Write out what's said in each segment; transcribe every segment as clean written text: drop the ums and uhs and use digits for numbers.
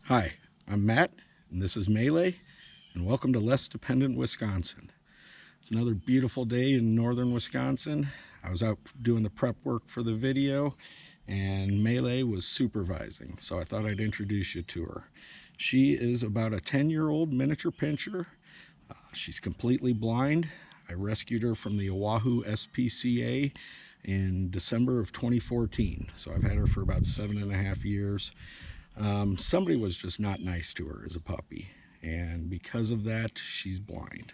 Hi, I'm Matt, and this is Mele, and welcome to Less Dependent Wisconsin. It's another beautiful day in northern Wisconsin. I was out doing the prep work for the video, and Mele was supervising, so I thought I'd introduce you to her. She is about a 10-year-old miniature pinscher. She's completely blind. I rescued her from the Oahu SPCA in December of 2014, so I've had her for about 7.5 years. Somebody was just not nice to her as a puppy, and because of that, she's blind.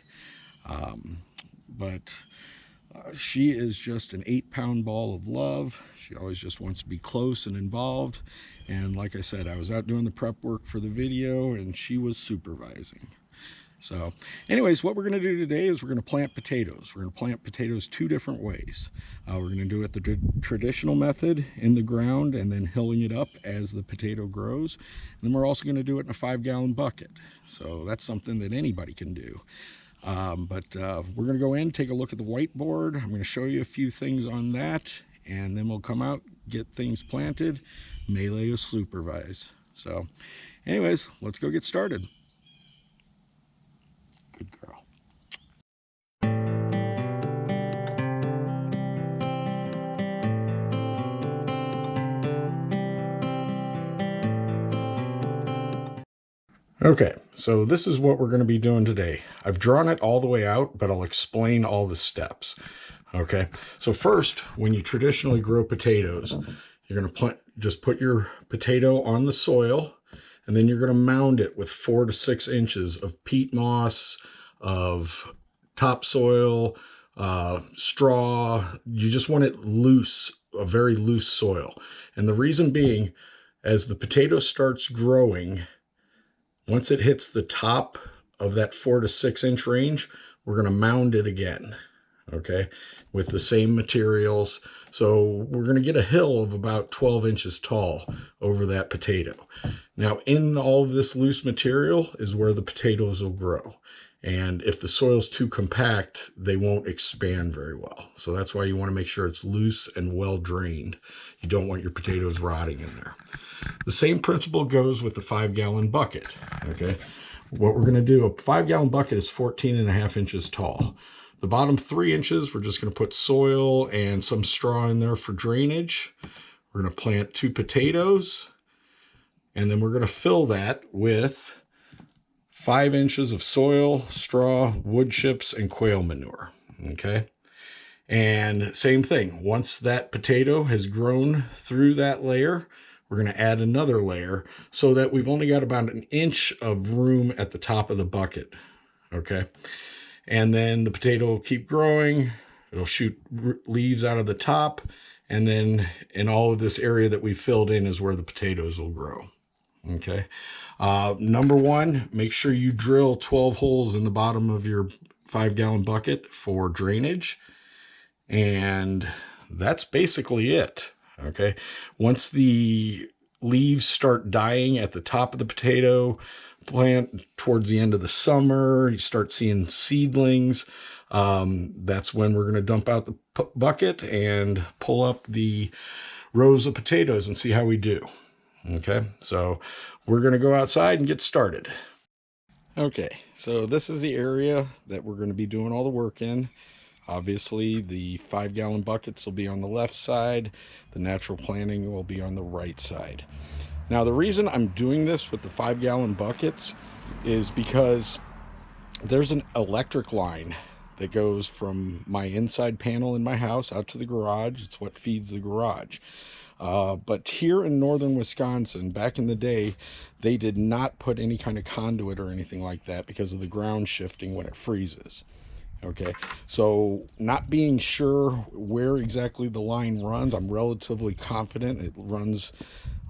But she is just an 8-pound ball of love. She always just wants to be close and involved. And like I said, I was out doing the prep work for the video, and she was supervising. So anyways, what we're going to do today is we're going to plant potatoes. We're going to plant potatoes 2 different ways. We're going to do it the traditional method in the ground and then hilling it up as the potato grows. And then we're also going to do it in a 5-gallon bucket. So that's something that anybody can do. We're going to go in, take a look at the whiteboard. I'm going to show you a few things on that, and then we'll come out, get things planted. Mele is supervised. So anyways, let's go get started. Good girl. Okay, so this is what we're going to be doing today. I've drawn it all the way out, but I'll explain all the steps. Okay, so first, when you traditionally grow potatoes, you're going to just put your potato on the soil, and then you're going to mound it with 4 to 6 inches of peat moss, of topsoil, straw. You just want it loose, a very loose soil. And the reason being, as the potato starts growing, once it hits the top of that 4 to 6 inch range, we're going to mound it again, okay, with the same materials. So we're going to get a hill of about 12 inches tall over that potato. Now, in all of this loose material is where the potatoes will grow. And if the soil's too compact, they won't expand very well. So that's why you want to make sure it's loose and well drained. You don't want your potatoes rotting in there. The same principle goes with the 5-gallon bucket, okay? What we're going to do, a 5-gallon bucket is 14.5 inches tall. The bottom 3 inches, we're just going to put soil and some straw in there for drainage. We're going to plant 2 potatoes, and then we're going to fill that with 5 inches of soil, straw, wood chips, and quail manure, okay? And same thing, once that potato has grown through that layer, we're going to add another layer so that we've only got about 1 inch of room at the top of the bucket, okay? And then the potato will keep growing. It'll shoot leaves out of the top. And then in all of this area that we filled in is where the potatoes will grow, okay? Number 1, make sure you drill 12 holes in the bottom of your 5-gallon bucket for drainage. And that's basically it. Okay, once the leaves start dying at the top of the potato plant towards the end of the summer, you start seeing seedlings. That's when we're going to dump out the bucket and pull up the rows of potatoes and see how we do. Okay, so we're going to go outside and get started. Okay, so this is the area that we're going to be doing all the work in. Obviously, the 5-gallon buckets will be on the left side. The natural planting will be on the right side. Now, the reason I'm doing this with the 5-gallon buckets is because there's an electric line that goes from my inside panel in my house out to the garage. It's what feeds the garage. But here in northern Wisconsin, back in the day, they did not put any kind of conduit or anything like that because of the ground shifting when it freezes. Okay, so not being sure where exactly the line runs, I'm relatively confident it runs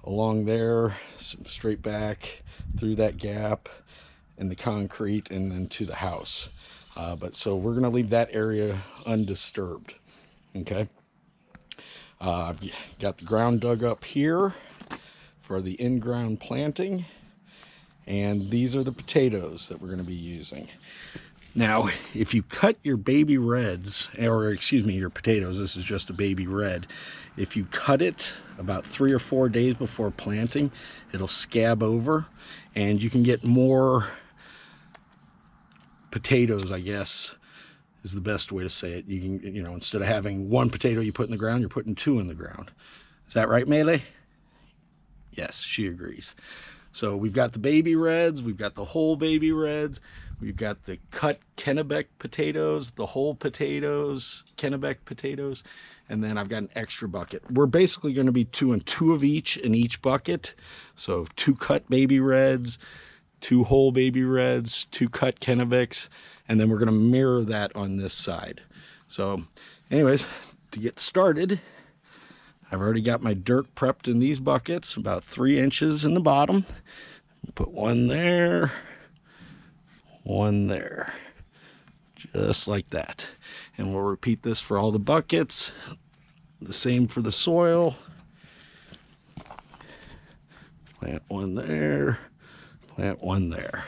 along there, straight back through that gap in the concrete and then to the house. So we're going to leave that area undisturbed. Okay, I've got the ground dug up here for the in-ground planting, and these are the potatoes that we're going to be using. Now, if you cut your baby reds, or excuse me, your potatoes, this is just a baby red. If you cut it about 3 or 4 days before planting, it'll scab over and you can get more potatoes, I guess, is the best way to say it. You can, instead of having 1 potato you put in the ground, you're putting 2 in the ground. Is that right, Mele? Yes, she agrees. So we've got the baby reds, we've got the whole baby reds, we've got the cut Kennebec potatoes, the whole potatoes, Kennebec potatoes, and then I've got an extra bucket. We're basically going to be 2 and 2 of each in each bucket. So 2 cut baby reds, 2 whole baby reds, 2 cut Kennebecs, and then we're going to mirror that on this side. So anyways, to get started, I've already got my dirt prepped in these buckets, about 3 inches in the bottom. Put 1 there, 1 there, just like that. And we'll repeat this for all the buckets. The same for the soil. Plant 1 there, plant 1 there.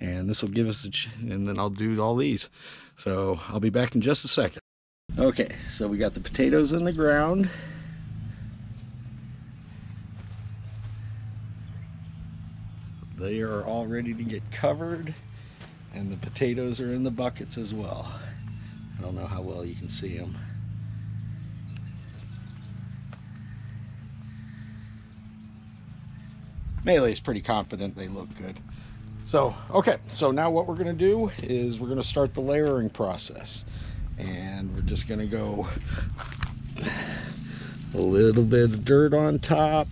And this will give us and then I'll do all these. So I'll be back in just a second. Okay, so we got the potatoes in the ground. They are all ready to get covered, and the potatoes are in the buckets as well. I don't know how well you can see them. Mele's pretty confident they look good. So, okay, so now what we're gonna do is we're gonna start the layering process. And we're just gonna go a little bit of dirt on top.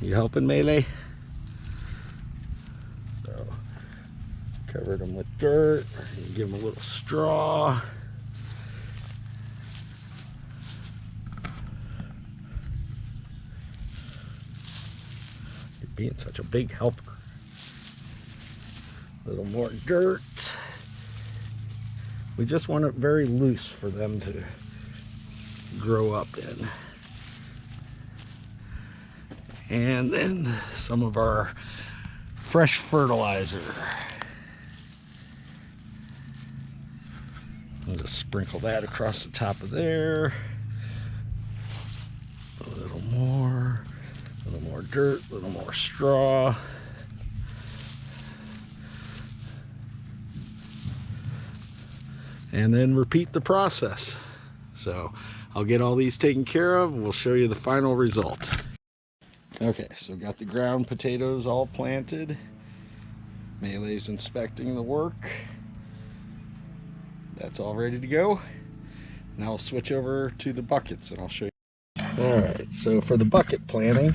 You helping, Mele? So, covered them with dirt. Give them a little straw. You're being such a big helper. A little more dirt. We just want it very loose for them to grow up in. And then some of our fresh fertilizer. I'll just sprinkle that across the top of there. A little more dirt, a little more straw. And then repeat the process. So I'll get all these taken care of. We'll show you the final result. Okay, so got the ground potatoes all planted. Mele's inspecting the work. That's all ready to go. Now I'll switch over to the buckets and I'll show you. Alright, so for the bucket planting,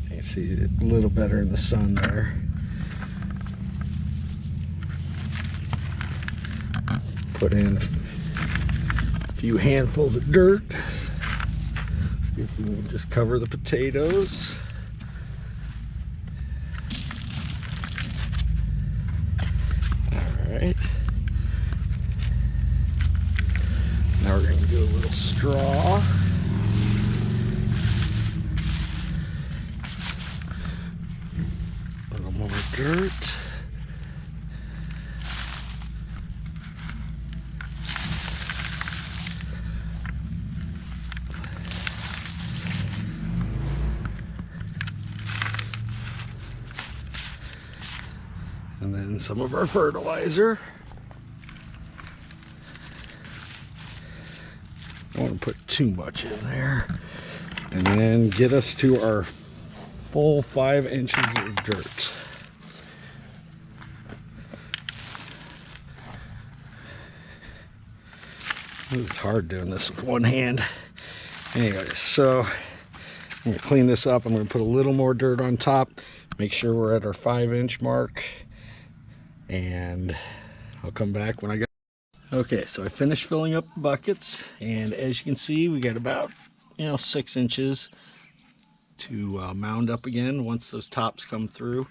you can see it a little better in the sun there. Put in a few handfuls of dirt. See if we can just cover the potatoes. Alright. Now we're going to do a little straw. A little more dirt. And then some of our fertilizer. I don't want to put too much in there. And then get us to our full 5 inches of dirt. It's hard doing this with one hand. Anyways, so I'm going to clean this up. I'm going to put a little more dirt on top. Make sure we're at our 5-inch mark. And I'll come back when I get. Okay, so I finished filling up the buckets, and as you can see, we got about 6 inches to mound up again once those tops come through.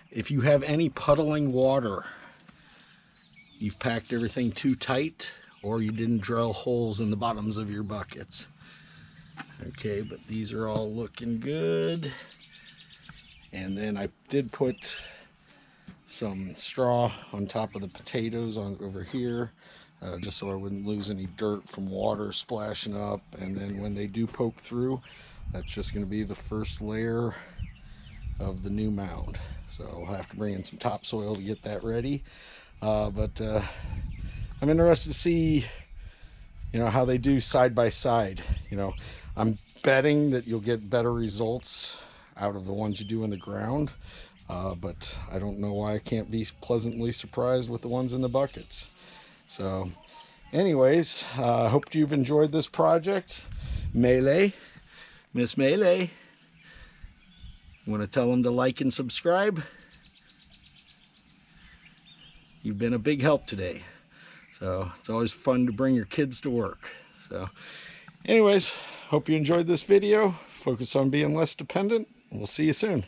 If you have any puddling water, you've packed everything too tight, or you didn't drill holes in the bottoms of your buckets. Okay, but these are all looking good. And then I did put some straw on top of the potatoes over here, just so I wouldn't lose any dirt from water splashing up. And then when they do poke through, that's just going to be the first layer of the new mound. So I'll have to bring in some topsoil to get that ready. But I'm interested to see, how they do side by side. I'm betting that you'll get better results out of the ones you do in the ground. But I don't know why I can't be pleasantly surprised with the ones in the buckets. So anyways, I hope you've enjoyed this project. Mele, Miss Mele, you want to tell them to like and subscribe? You've been a big help today. So it's always fun to bring your kids to work. So anyways, hope you enjoyed this video. Focus on being less dependent. We'll see you soon.